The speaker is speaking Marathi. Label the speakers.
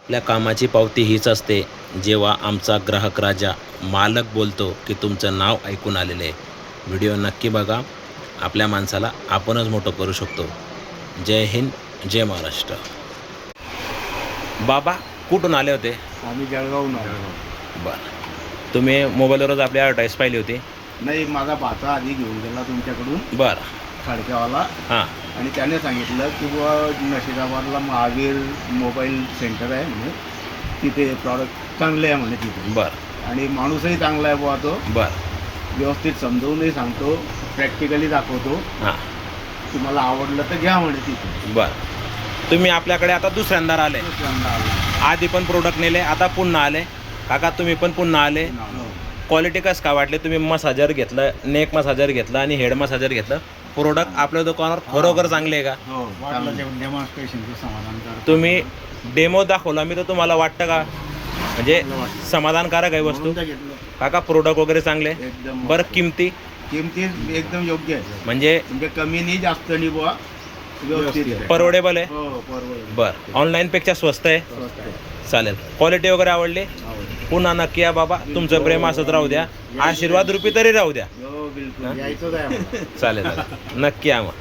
Speaker 1: आपल्या कामाची पावती हीच असते जेव्हा आमचा ग्राहक राजा मालक बोलतो की तुमचं नाव ऐकून आलेलं आहे. व्हिडिओ नक्की बघा. आपल्या माणसाला आपणच मोठं करू शकतो. जय हिंद, जय महाराष्ट्र. बाबा कुठून आले होते?
Speaker 2: आम्ही जळगावहून आलो.
Speaker 1: बरं, तुम्ही मोबाईलवरच आपली ॲडव्हर्टाईज पाहिली होती?
Speaker 2: नाही, माझा भाचा आधी घेऊन गेला तुमच्याकडून,
Speaker 1: बरं.
Speaker 2: खडक्यावाला,
Speaker 1: हां
Speaker 2: आणि त्याने सांगितलं की बुवा नशिदाबादला महावीर मोबाईल सेंटर आहे म्हणे, तिथे प्रॉडक्ट चांगले आहे म्हणे तिथे,
Speaker 1: बरं
Speaker 2: आणि माणूसही चांगला आहे बुवा, तो
Speaker 1: बरं
Speaker 2: व्यवस्थित समजवूनही सांगतो, प्रॅक्टिकली दाखवतो.
Speaker 1: हां
Speaker 2: तुम्हाला आवडलं तर घ्या म्हणे तिथे.
Speaker 1: बरं. तुम्ही आपल्याकडे आता दुसऱ्यांदा आले,
Speaker 2: दुसऱ्यांदा आलो.
Speaker 1: आधी पण प्रोडक्ट नेले, आता पुन्हा आले. काका तुम्ही पण पुन्हा आले.
Speaker 2: हो.
Speaker 1: क्वालिटी कसं काय वाटले? तुम्ही मसाजर घेतलं, नेक मसाजर घेतलं आणि हेड मसाजर घेतलं. प्रोडक्ट आपल्या दुकानावर खरोखर चांगले आहे का?
Speaker 2: हो, डेमॉन्स्ट्रेशनचं समाधान करतो.
Speaker 1: तुम्ही डेमो दाखवला मी तर तुम्हाला वाटतं का म्हणजे समाधानकारक आहे वस्तू?
Speaker 2: म्हणून तर घेतलं.
Speaker 1: काका प्रोडक्ट वगैरे चांगले?
Speaker 2: एकदम
Speaker 1: बरं. किमती
Speaker 2: किमती एकदम योग्य आहे,
Speaker 1: म्हणजे
Speaker 2: म्हणजे कमी नाही जास्त नाही बुवा, व्यवस्थित आहे.
Speaker 1: परवडेबल आहे?
Speaker 2: हो, परवडेल.
Speaker 1: बरं. ऑनलाईनपेक्षा स्वस्त आहे?
Speaker 2: स्वस्त आहे.
Speaker 1: चालेल. क्वालिटी वगैरे आवडली?
Speaker 2: आवडलं.
Speaker 1: पुन्हा नक्की या बाबा. तुमचं प्रेम असंच राहू द्या, आशीर्वाद रूपी तरी राहू द्या.
Speaker 2: हो, बिलकुल यायचंच आहे आम्हाला.
Speaker 1: चालेल चालेल, नक्की या मग.